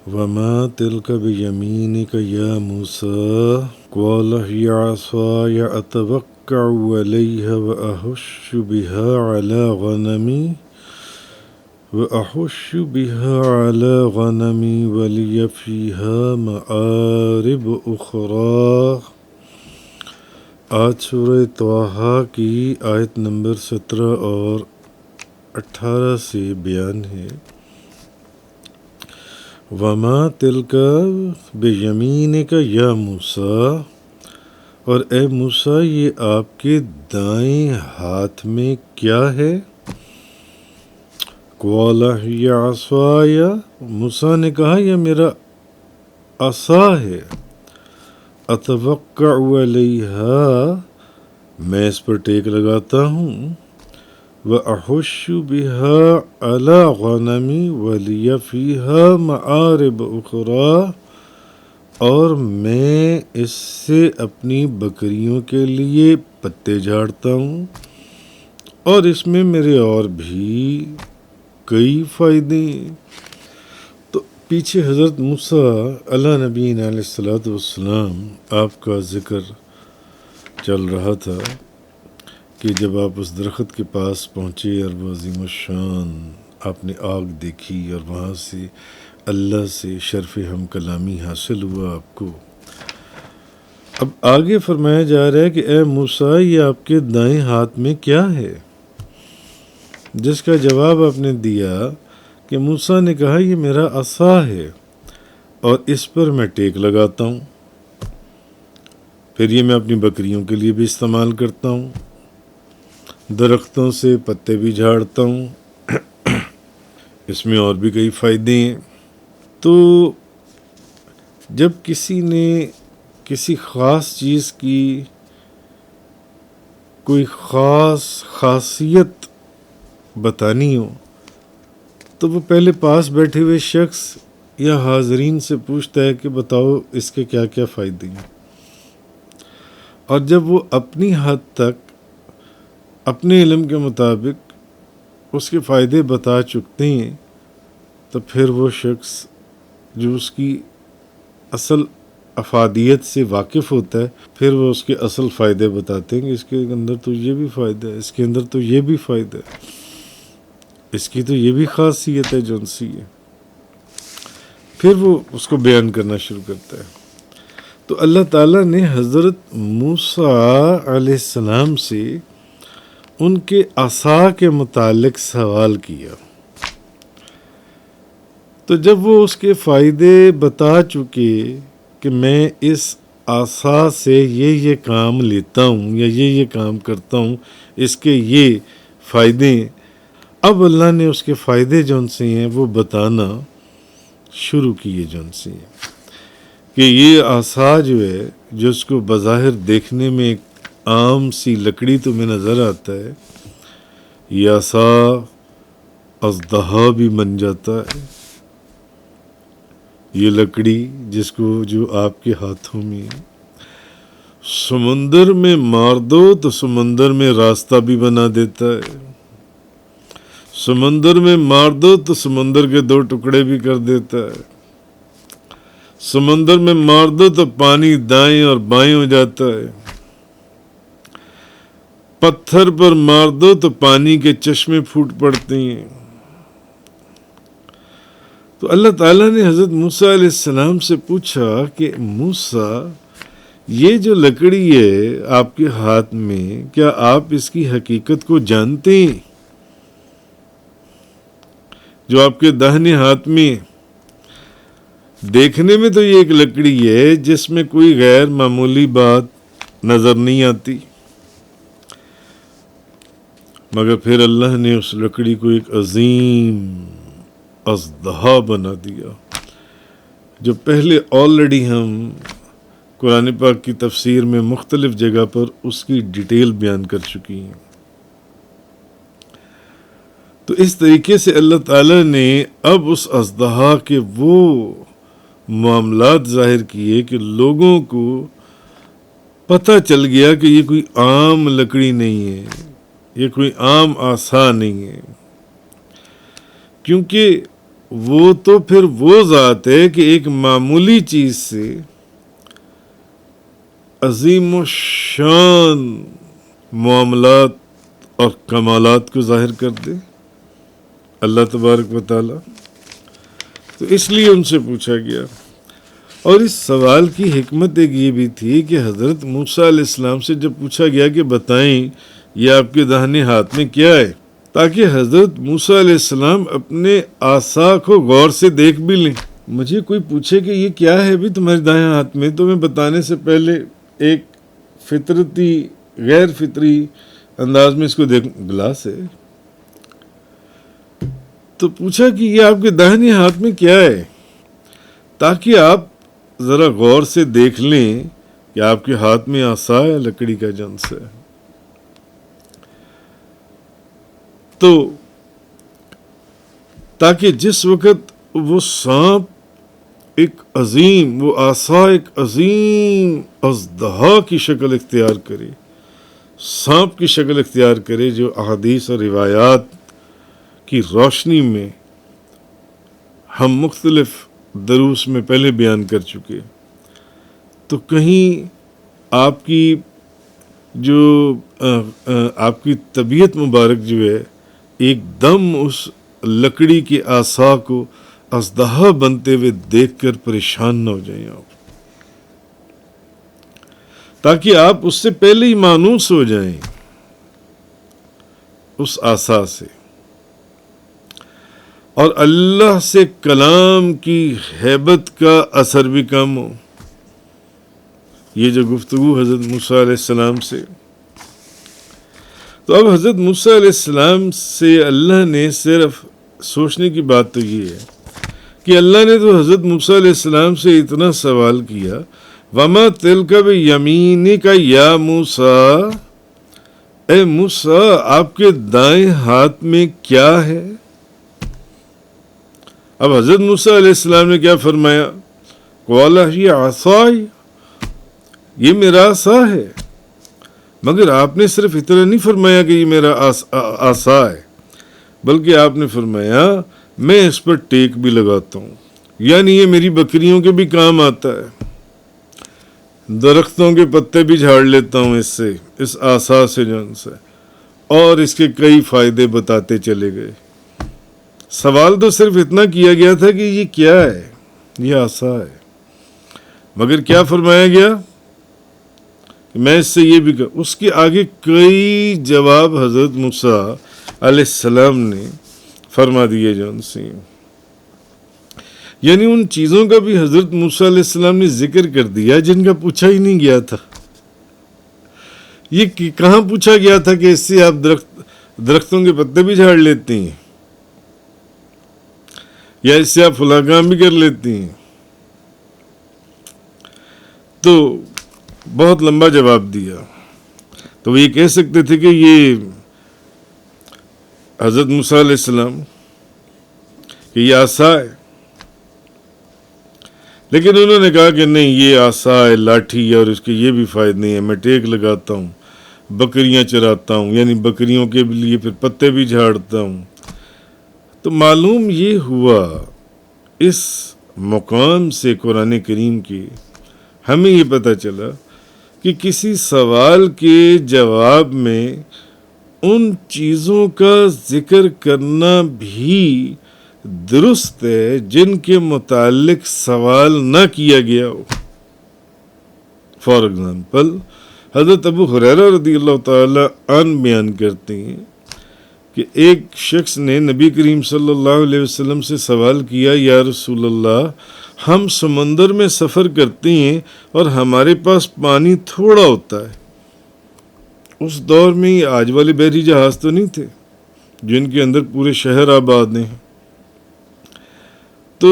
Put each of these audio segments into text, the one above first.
وما تلك بيمينك يا موسى قال هي عصاي أتوكأ عليها وأحش بها على غنمي ولي فيها مآرب أخرى. آج سورہ طٰہٰ کی آیت نمبر 17 اور 18 سے بیان ہے. وما تلک بیمینک یا موسیٰ، اور اے موسیٰ یہ آپ کے دائیں ہاتھ میں کیا ہے؟ قال ہی عصای، موسیٰ نے کہا یہ میرا عصا ہے. اتوکأ علیہا، میں اس پر ٹیک لگاتا ہوں. وأحش بها على غنمی ولی فیہا مآرب اخرى، اور میں اس سے اپنی بکریوں کے لیے پتے جھاڑتا ہوں اور اس میں میرے اور بھی کئی فائدے ہیں. تو پیچھے حضرت موسیٰ علیہ نبینا علیہ الصلوۃ والسلام آپ کا ذکر چل رہا تھا کہ جب آپ اس درخت کے پاس پہنچے اور وہ عظیم الشان آپ نے آگ دیکھی اور وہاں سے اللہ سے شرف ہم کلامی حاصل ہوا آپ کو. اب آگے فرمایا جا رہا ہے کہ اے موسیٰ یہ آپ کے دائیں ہاتھ میں کیا ہے؟ جس کا جواب آپ نے دیا کہ موسیٰ نے کہا یہ میرا عصا ہے اور اس پر میں ٹیک لگاتا ہوں، پھر یہ میں اپنی بکریوں کے لیے بھی استعمال کرتا ہوں، درختوں سے پتے بھی جھاڑتا ہوں، اس میں اور بھی کئی فائدے ہیں. تو جب کسی نے کسی خاص چیز کی کوئی خاص خاصیت بتانی ہو تو وہ پہلے پاس بیٹھے ہوئے شخص یا حاضرین سے پوچھتا ہے کہ بتاؤ اس کے کیا کیا فائدے ہیں، اور جب وہ اپنی حد تک اپنے علم کے مطابق اس کے فائدے بتا چکتے ہیں تو پھر وہ شخص جو اس کی اصل افادیت سے واقف ہوتا ہے پھر وہ اس کے اصل فائدے بتاتے ہیں کہ اس کے اندر تو یہ بھی فائدہ ہے، اس کے اندر تو یہ بھی فائدہ ہے، اس کی تو یہ بھی خاصیت ہے جو سی ہے، پھر وہ اس کو بیان کرنا شروع کرتا ہے. تو اللہ تعالیٰ نے حضرت موسیٰ علیہ السلام سے ان کے عصا کے متعلق سوال کیا. تو جب وہ اس کے فائدے بتا چکے کہ میں اس عصا سے یہ کام لیتا ہوں یا یہ کام کرتا ہوں، اس کے یہ فائدے ہیں، اب اللہ نے اس کے فائدے جون سے ہیں وہ بتانا شروع کیے جون سے ہیں کہ یہ عصا جو ہے جس کو بظاہر دیکھنے میں ایک عام سی لکڑی تمہیں نظر آتا ہے، یہ عصا اژدہا بھی بن جاتا ہے. یہ لکڑی جس کو جو آپ کے ہاتھوں میں سمندر میں مار دو تو سمندر میں راستہ بھی بنا دیتا ہے، سمندر میں مار دو تو سمندر کے 2 ٹکڑے بھی کر دیتا ہے، سمندر میں مار دو تو پانی دائیں اور بائیں ہو جاتا ہے، پتھر پر مار دو تو پانی کے چشمے پھوٹ پڑتے ہیں. تو اللہ تعالیٰ نے حضرت موسیٰ علیہ السلام سے پوچھا کہ موسیٰ یہ جو لکڑی ہے آپ کے ہاتھ میں کیا آپ اس کی حقیقت کو جانتے ہیں؟ جو آپ کے داہنے ہاتھ میں دیکھنے میں تو یہ ایک لکڑی ہے جس میں کوئی غیر معمولی بات نظر نہیں آتی، مگر پھر اللہ نے اس لکڑی کو ایک عظیم اژدہا بنا دیا، جو پہلے آلریڈی ہم قرآن پاک کی تفسیر میں مختلف جگہ پر اس کی ڈیٹیل بیان کر چکی ہیں. تو اس طریقے سے اللہ تعالیٰ نے اب اس اژدہا کے وہ معاملات ظاہر کیے کہ لوگوں کو پتہ چل گیا کہ یہ کوئی عام لکڑی نہیں ہے، یہ کوئی عام عصا نہیں ہے، کیونکہ وہ تو پھر وہ ذات ہے کہ ایک معمولی چیز سے عظیم و شان معاملات اور کمالات کو ظاہر کر دے، اللہ تبارک و تعالی۔ تو اس لیے ان سے پوچھا گیا، اور اس سوال کی حکمت ایک یہ بھی تھی کہ حضرت موسیٰ علیہ السلام سے جب پوچھا گیا کہ بتائیں یہ آپ کے داہنے ہاتھ میں کیا ہے، تاکہ حضرت موسیٰ علیہ السلام اپنے عصا کو غور سے دیکھ بھی لیں۔ مجھے کوئی پوچھے کہ یہ کیا ہے بھی تمہارے دائیں ہاتھ میں، تو میں بتانے سے پہلے ایک فطرتی غیر فطری انداز میں اس کو دیکھ، گلاس ہے، تو پوچھا کہ یہ آپ کے داہنے ہاتھ میں کیا ہے، تاکہ آپ ذرا غور سے دیکھ لیں کہ آپ کے ہاتھ میں عصا ہے، لکڑی کا جنس ہے۔ تو تاکہ جس وقت وہ سانپ ایک عظیم، وہ عصا ایک عظیم اژدہا کی شکل اختیار کرے، سانپ کی شکل اختیار کرے، جو احادیث اور روایات کی روشنی میں ہم مختلف دروس میں پہلے بیان کر چکے، تو کہیں آپ کی جو آپ کی طبیعت مبارک جو ہے ایک دم اس لکڑی کے عصا کو اژدہا بنتے ہوئے دیکھ کر پریشان نہ ہو جائیں آپ، تاکہ آپ اس سے پہلے ہی مانوس ہو جائیں اس عصا سے، اور اللہ سے کلام کی ہیبت کا اثر بھی کم ہو۔ یہ جو گفتگو حضرت موسیٰ علیہ السلام سے، تو اب حضرت موسیٰ علیہ السلام سے اللہ نے صرف سوچنے کی بات تو یہ ہے کہ اللہ نے تو حضرت موسیٰ علیہ السلام سے اتنا سوال کیا، وَمَا تِلْكَ بِيَمِينِكَ يَا موسیٰ، اے موسیٰ آپ کے دائیں ہاتھ میں کیا ہے؟ اب حضرت موسیٰ علیہ السلام نے کیا فرمایا؟ قَالَ هِيَ عَصَايَ، یہ میرا عصا ہے۔ مگر آپ نے صرف اتنا نہیں فرمایا کہ یہ میرا عصا ہے، بلکہ آپ نے فرمایا میں اس پر ٹیک بھی لگاتا ہوں، یعنی یہ میری بکریوں کے بھی کام آتا ہے، درختوں کے پتے بھی جھاڑ لیتا ہوں اس سے، اس عصا سے جن سے، اور اس کے کئی فائدے بتاتے چلے گئے۔ سوال تو صرف اتنا کیا گیا تھا کہ یہ کیا ہے، یہ عصا ہے، مگر کیا فرمایا گیا کہ میں اس سے یہ بھی اس کے آگے کئی جواب حضرت موسیٰ علیہ السلام نے فرما دیے جو ان سے، یعنی ان چیزوں کا بھی حضرت موسیٰ علیہ السلام نے ذکر کر دیا جن کا پوچھا ہی نہیں گیا تھا۔ یہ کہاں پوچھا گیا تھا کہ اس سے آپ درختوں کے پتے بھی جھاڑ لیتے ہیں، یا اس سے آپ فلاں کام بھی کر لیتی ہیں؟ تو بہت لمبا جواب دیا۔ تو وہ یہ کہہ سکتے تھے کہ یہ حضرت موسیٰ علیہ السلام کہ یہ عصا ہے، لیکن انہوں نے کہا کہ نہیں، یہ عصا ہے، لاٹھی ہے، اور اس کے یہ بھی فائدے نہیں ہیں، میں ٹیک لگاتا ہوں، بکریاں چراتا ہوں، یعنی بکریوں کے لیے پھر پتے بھی جھاڑتا ہوں۔ تو معلوم یہ ہوا اس مقام سے قرآن کریم کی ہمیں یہ پتہ چلا کہ کسی سوال کے جواب میں ان چیزوں کا ذکر کرنا بھی درست ہے جن کے متعلق سوال نہ کیا گیا ہو۔ فار ایگزامپل حضرت ابو ہریرہ رضی اللہ تعالی عنہ بیان کرتے ہیں کہ ایک شخص نے نبی کریم صلی اللہ علیہ وسلم سے سوال کیا، یا رسول اللہ ہم سمندر میں سفر کرتے ہیں اور ہمارے پاس پانی تھوڑا ہوتا ہے۔ اس دور میں یہ آج والے بحری جہاز تو نہیں تھے جن کے اندر پورے شہر آباد ہیں۔ تو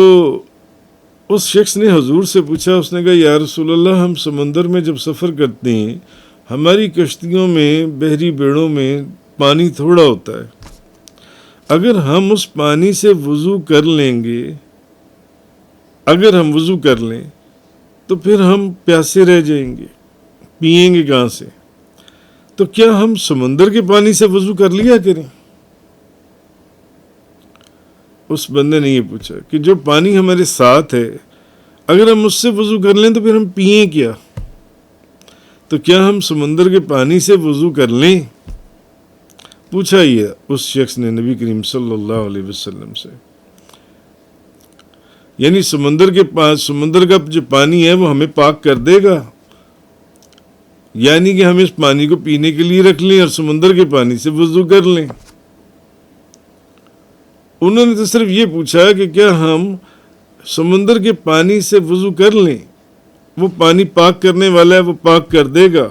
اس شخص نے حضور سے پوچھا، اس نے کہا یا رسول اللہ ہم سمندر میں جب سفر کرتے ہیں ہماری کشتیوں میں، بحری بیڑوں میں پانی تھوڑا ہوتا ہے، اگر ہم اس پانی سے وضو کر لیں گے، اگر ہم وضو کر لیں تو پھر ہم پیاسے رہ جائیں گے، پئیں گے کہاں سے؟ تو کیا ہم سمندر کے پانی سے وضو کر لیا کریں؟ اس بندے نے یہ پوچھا کہ جو پانی ہمارے ساتھ ہے اگر ہم اس سے وضو کر لیں تو پھر ہم پئیں کیا؟ تو کیا ہم سمندر کے پانی سے وضو کر لیں؟ پوچھا یہ اس شخص نے نبی کریم صلی اللہ علیہ وسلم سے. یعنی سمندر کا جو پانی ہے وہ ہمیں پاک کر دے گا، یعنی کہ ہم اس پانی کو پینے کے لیے رکھ لیں اور سمندر کے پانی سے وضو کر لیں. انہوں نے تو صرف یہ پوچھا کہ کیا ہم سمندر کے پانی سے وضو کر لیں، وہ پانی پاک کرنے والا ہے، وہ پاک کر دے گا.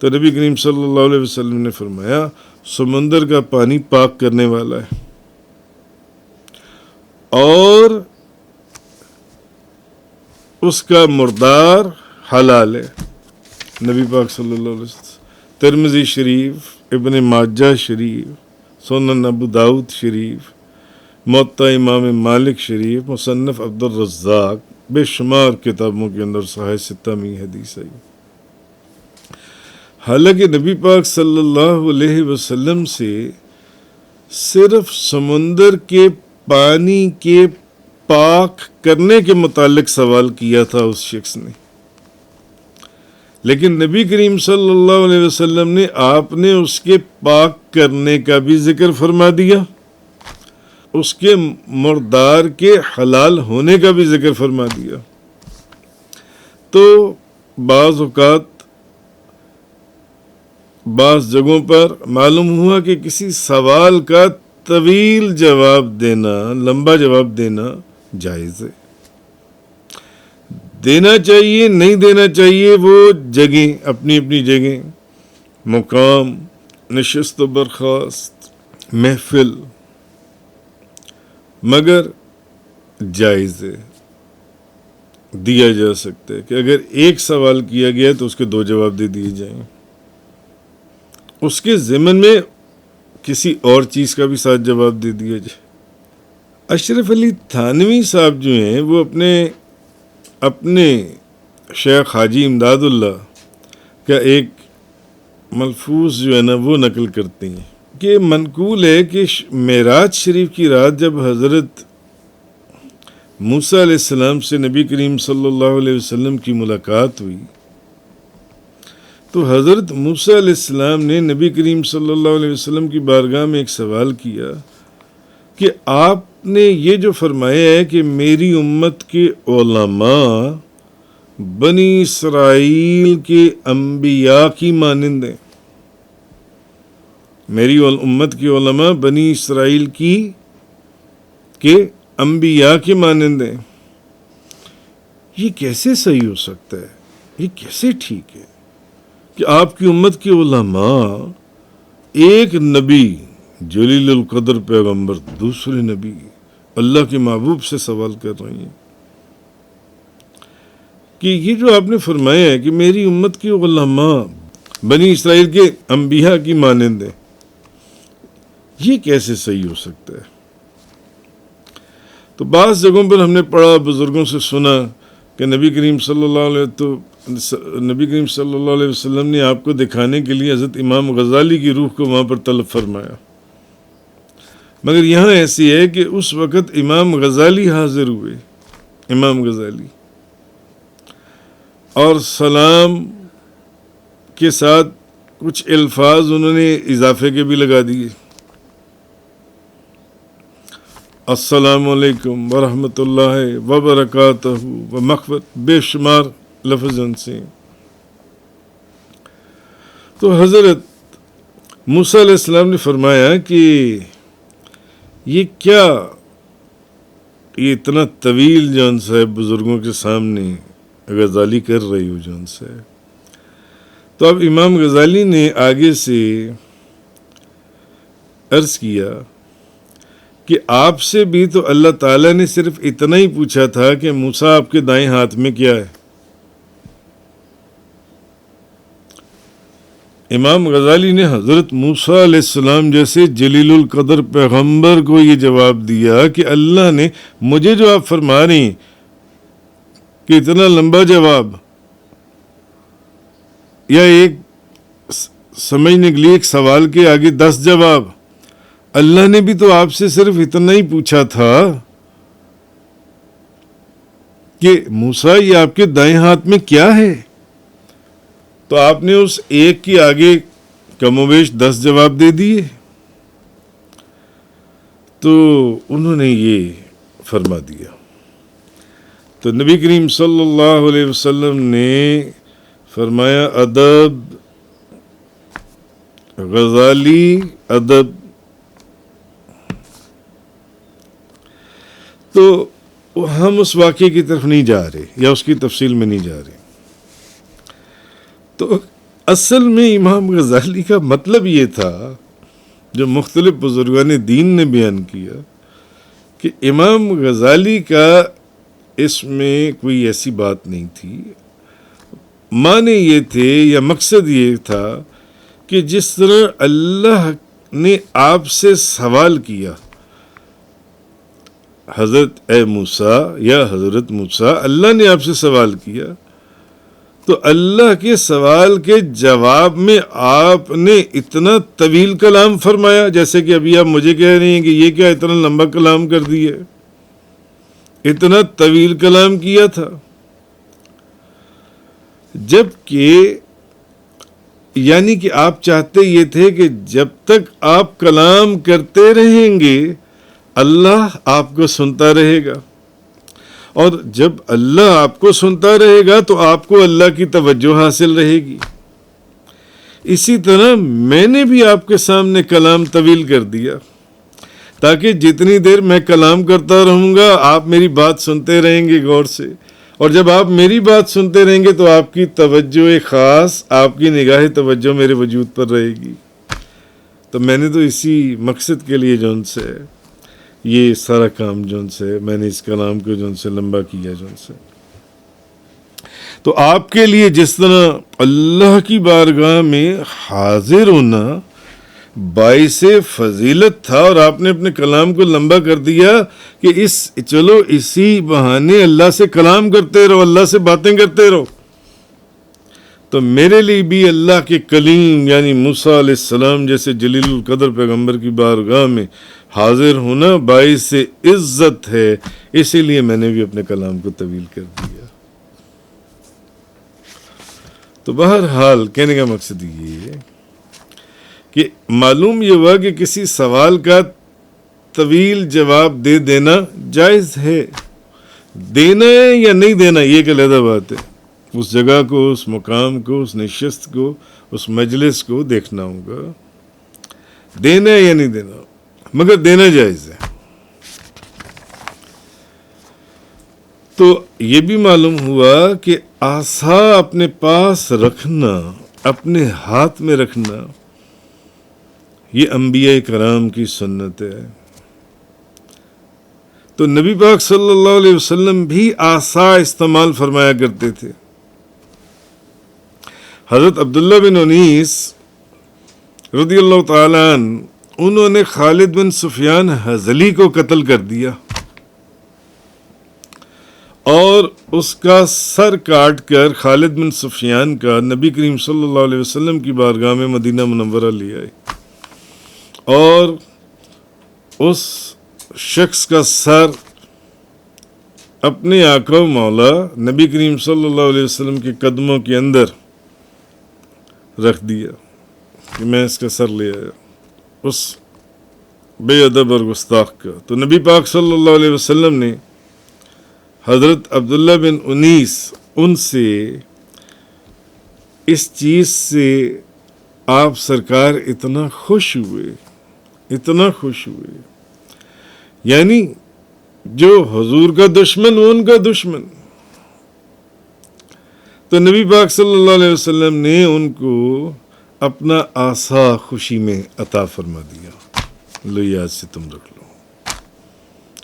تو نبی کریم صلی اللہ علیہ وسلم نے فرمایا سمندر کا پانی پاک کرنے والا ہے اور اس کا مردار حلال ہے. نبی پاک صلی اللہ علیہ وسلم ترمذی شریف، ابن ماجہ شریف، سنن ابو داؤد شریف، موطا امام مالک شریف، مصنف عبد الرزاق، بے شمار کتابوں کے اندر صحیح ستہ میں حدیث ہے. حالانکہ نبی پاک صلی اللہ علیہ وسلم سے صرف سمندر کے پانی کے پاک کرنے کے متعلق سوال کیا تھا اس شخص نے، لیکن نبی کریم صلی اللہ علیہ وسلم نے آپ نے اس کے پاک کرنے کا بھی ذکر فرما دیا، اس کے مردار کے حلال ہونے کا بھی ذکر فرما دیا. تو بعض اوقات بعض جگہوں پر معلوم ہوا کہ کسی سوال کا طویل جواب دینا، لمبا جواب دینا جائز ہے، دینا چاہیے، نہیں دینا چاہیے، وہ جگہیں اپنی اپنی جگہیں، مقام، نشست و برخاست، محفل، مگر جائز ہے، دیا جا سکتا ہے کہ اگر ایک سوال کیا گیا تو اس کے دو جواب دے دیے جائیں، اس کے ضمن میں کسی اور چیز کا بھی ساتھ جواب دے دیا جائے. اشرف علی تھانوی صاحب جو ہیں وہ اپنے شیخ حاجی امداد اللہ کا ایک ملفوظ جو ہے نا وہ نقل کرتے ہیں کہ منقول ہے کہ معراج شریف کی رات جب حضرت موسیٰ علیہ السلام سے نبی کریم صلی اللہ علیہ وسلم کی ملاقات ہوئی تو حضرت موسیٰ علیہ السلام نے نبی کریم صلی اللہ علیہ وسلم کی بارگاہ میں ایک سوال کیا کہ آپ نے یہ جو فرمایا ہے کہ میری امت کے علماء بنی اسرائیل کے انبیاء کی مانند ہیں، میری امت کے علماء بنی اسرائیل کے انبیاء کے مانند ہیں، یہ کیسے صحیح ہو سکتا ہے؟ یہ کیسے ٹھیک ہے کہ آپ کی امت کے علماء ایک نبی جلیل القدر پیغمبر، دوسرے نبی اللہ کے محبوب سے سوال کر رہے ہیں کہ یہ جو آپ نے فرمایا ہے کہ میری امت کے علماء بنی اسرائیل کے انبیاء کی مانند ہیں، یہ کیسے صحیح ہو سکتا ہے؟ تو بعض جگہوں پر ہم نے پڑھا، بزرگوں سے سنا کہ نبی کریم صلی اللہ علیہ وسلم نے آپ کو دکھانے کے لیے حضرت امام غزالی کی روح کو وہاں پر طلب فرمایا، مگر یہاں ایسی ہے کہ اس وقت امام غزالی حاضر ہوئے، امام غزالی، اور سلام کے ساتھ کچھ الفاظ انہوں نے اضافے کے بھی لگا دیے، السلام علیکم ورحمۃ اللہ وبرکاتہ ومغفرت، بے شمار لفظ ان سے. تو حضرت موسیٰ علیہ السلام نے فرمایا کہ یہ کیا، یہ اتنا طویل جون صاحب بزرگوں کے سامنے غزالی کر رہی ہو جون صاحب. تو اب امام غزالی نے آگے سے عرض کیا کہ آپ سے بھی تو اللہ تعالیٰ نے صرف اتنا ہی پوچھا تھا کہ موسیٰ آپ کے دائیں ہاتھ میں کیا ہے. امام غزالی نے حضرت موسیٰ علیہ السلام جیسے جلیل القدر پیغمبر کو یہ جواب دیا کہ اللہ نے مجھے جو آپ فرما رہی ہیں کہ اتنا لمبا جواب یا ایک سمجھنے کے لیے ایک سوال کے آگے 10 جواب، اللہ نے بھی تو آپ سے صرف اتنا ہی پوچھا تھا کہ موسیٰ یہ آپ کے دائیں ہاتھ میں کیا ہے؟ تو آپ نے اس ایک کی آگے کم و بیش 10 جواب دے دیے. تو انہوں نے یہ فرما دیا. تو نبی کریم صلی اللہ علیہ وسلم نے فرمایا ادب غزالی ادب. تو ہم اس واقعے کی طرف نہیں جا رہے یا اس کی تفصیل میں نہیں جا رہے. تو اصل میں امام غزالی کا مطلب یہ تھا جو مختلف بزرگان دین نے بیان کیا کہ امام غزالی کا اس میں کوئی ایسی بات نہیں تھی. معنی یہ تھے یا مقصد یہ تھا کہ جس طرح اللہ نے آپ سے سوال کیا، حضرت اے موسیٰ یا حضرت موسیٰ اللہ نے آپ سے سوال کیا، تو اللہ کے سوال کے جواب میں آپ نے اتنا طویل کلام فرمایا، جیسے کہ ابھی آپ مجھے کہہ رہی ہیں کہ یہ کیا اتنا لمبا کلام کر دیا، اتنا طویل کلام کیا تھا. جبکہ یعنی کہ آپ چاہتے یہ تھے کہ جب تک آپ کلام کرتے رہیں گے اللہ آپ کو سنتا رہے گا، اور جب اللہ آپ کو سنتا رہے گا تو آپ کو اللہ کی توجہ حاصل رہے گی. اسی طرح میں نے بھی آپ کے سامنے کلام طویل کر دیا تاکہ جتنی دیر میں کلام کرتا رہوں گا آپ میری بات سنتے رہیں گے غور سے، اور جب آپ میری بات سنتے رہیں گے تو آپ کی توجہ خاص، آپ کی نگاہ توجہ میرے وجود پر رہے گی. تو میں نے تو اسی مقصد کے لیے جون سے یہ سارا کام جون سے میں نے اس کلام کو جون سے لمبا کیا جون سے. تو آپ کے لیے جس طرح اللہ کی بارگاہ میں حاضر ہونا باعث فضیلت تھا اور آپ نے اپنے کلام کو لمبا کر دیا کہ چلو اسی بہانے اللہ سے کلام کرتے رہو، اللہ سے باتیں کرتے رہو، تو میرے لیے بھی اللہ کے کلیم یعنی موسیٰ علیہ السلام جیسے جلیل القدر پیغمبر کی بارگاہ میں حاضر ہونا باعث عزت ہے. اسی لیے میں نے بھی اپنے کلام کو طویل کر دیا. تو بہرحال کہنے کا مقصد یہ ہے کہ معلوم یہ ہوا کہ کسی سوال کا طویل جواب دے دینا جائز ہے. دینا ہے یا نہیں دینا یہ ایک علیحدہ بات ہے. اس جگہ کو، اس مقام کو، اس نشست کو، اس مجلس کو دیکھنا ہوگا دینا ہے یا نہیں دینا، مگر دینا جائز ہے. تو یہ بھی معلوم ہوا کہ عصا اپنے پاس رکھنا، اپنے ہاتھ میں رکھنا، یہ انبیاء کرام کی سنت ہے. تو نبی پاک صلی اللہ علیہ وسلم بھی عصا استعمال فرمایا کرتے تھے. حضرت عبداللہ بن انیس رضی اللہ تعالیٰ عنہ انہوں نے خالد بن سفیان حضلی کو قتل کر دیا اور اس کا سر کاٹ کر خالد بن سفیان کا نبی کریم صلی اللہ علیہ وسلم کی بارگاہ میں مدینہ منورہ لے آئے اور اس شخص کا سر اپنے آقا و مولا نبی کریم صلی اللہ علیہ وسلم کے قدموں کے اندر رکھ دیا کہ میں اس کا سر لے آیا اس بے ادب اور گستاخ کا. تو نبی پاک صلی اللہ علیہ وسلم نے حضرت عبداللہ بن انیس ان سے اس چیز سے آپ سرکار اتنا خوش ہوئے یعنی جو حضور کا دشمن وہ ان کا دشمن. تو نبی پاک صلی اللہ علیہ وسلم نے ان کو اپنا عصا خوشی میں عطا فرما دیا. لو یاد سے تم رکھ لو.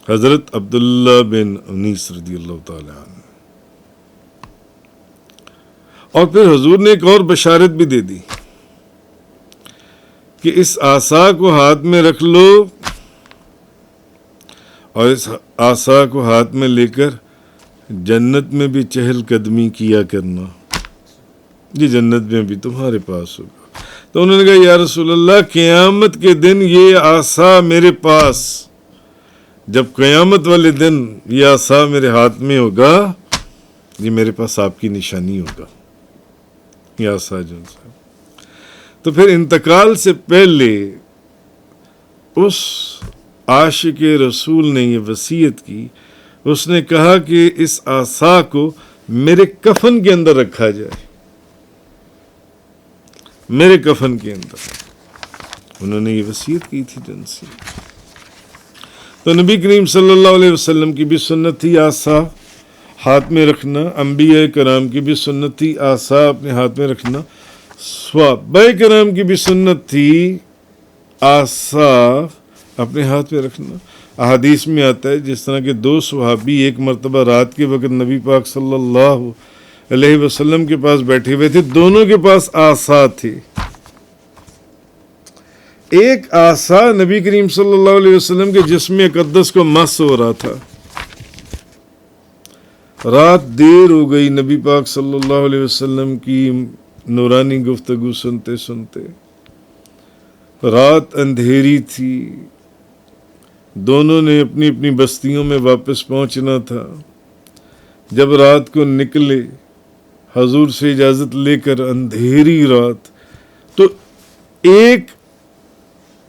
حضرت عبداللہ بن انیس رضی اللہ تعالی عنہ. اور پھر حضور نے ایک اور بشارت بھی دے دی کہ اس عصا کو ہاتھ میں رکھ لو اور اس عصا کو ہاتھ میں لے کر جنت میں بھی چہل قدمی کیا کرنا، یہ جنت میں بھی تمہارے پاس ہوگا. تو انہوں نے کہا یا رسول اللہ قیامت کے دن یہ عصا میرے پاس، جب قیامت والے دن یہ عصا میرے ہاتھ میں ہوگا، یہ میرے پاس آپ کی نشانی ہوگا، یہ عصا جو ہے۔ تو پھر انتقال سے پہلے اس عاشق رسول نے یہ وصیت کی، اس نے کہا کہ اس عصا کو میرے کفن کے اندر رکھا جائے، میرے کفن کے اندر انہوں نے یہ وصیت کی تھی جن سے۔ تو نبی کریم صلی اللہ علیہ وسلم کی بھی سنت تھی عصا ہاتھ میں رکھنا، انبیاء کرام کی بھی سنت تھی عصا اپنے ہاتھ میں رکھنا، صحابہ کرام کی بھی سنت تھی عصا اپنے ہاتھ میں رکھنا۔ احادیث میں آتا ہے جس طرح کہ دو صحابی ایک مرتبہ رات کے وقت نبی پاک صلی اللہ علیہ وسلم کے پاس بیٹھے ہوئے تھے، دونوں کے پاس عصا تھی۔ ایک عصا نبی کریم صلی اللہ علیہ وسلم کے جسم اقدس کو مس ہو رہا تھا، رات دیر ہو گئی نبی پاک صلی اللہ علیہ وسلم کی نورانی گفتگو سنتے سنتے، رات اندھیری تھی، دونوں نے اپنی اپنی بستیوں میں واپس پہنچنا تھا۔ جب رات کو نکلے حضور سے اجازت لے کر اندھیری رات، تو ایک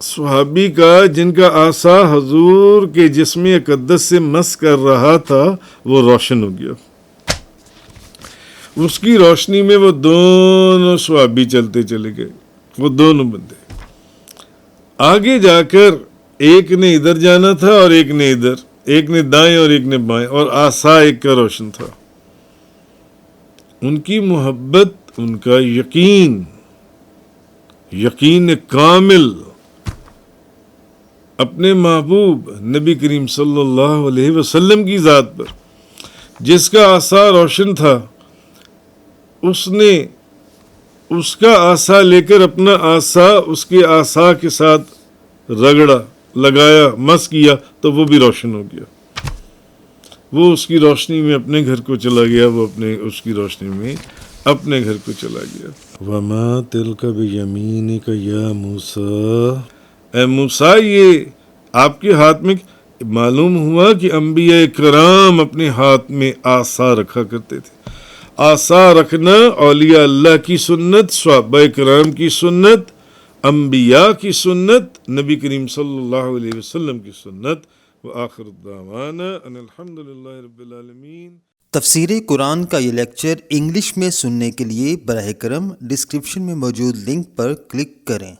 صحابی کا جن کا عصا حضور کے جسم اقدس سے مس کر رہا تھا وہ روشن ہو گیا، اس کی روشنی میں وہ دونوں صحابی چلتے چلے گئے، وہ دونوں بندے آگے جا کر ایک نے ادھر جانا تھا اور ایک نے ادھر، ایک نے دائیں اور ایک نے بائیں، اور عصا ایک کا روشن تھا۔ ان کی محبت، ان کا یقین کامل اپنے محبوب نبی کریم صلی اللہ علیہ وسلم کی ذات پر، جس کا عصا روشن تھا، اس نے اس کا عصا لے کر اپنا عصا اس کے عصا کے ساتھ رگڑا، لگایا، مس کیا، تو وہ بھی روشن ہو گیا، وہ اس کی روشنی میں اپنے گھر کو چلا گیا، وہ اس کی روشنی میں اپنے گھر کو چلا گیا۔ وَمَا تِلْكَ بِيَمِينِكَ يَا موسیٰ، اے موسیٰ یہ آپ کے ہاتھ میں، معلوم ہوا کہ انبیاء کرام اپنے ہاتھ میں عصا رکھا کرتے تھے۔ عصا رکھنا اولیاء اللہ کی سنت، صحابہ کرام کی سنت، انبیاء کی سنت، نبی کریم صلی اللہ علیہ وسلم کی سنت۔ وآخر الدعوانا ان الحمد للہ رب العالمین۔ تفسیر قرآن کا یہ لیکچر انگلش میں سننے کے لیے براہ کرم ڈسکرپشن میں موجود لنک پر کلک کریں۔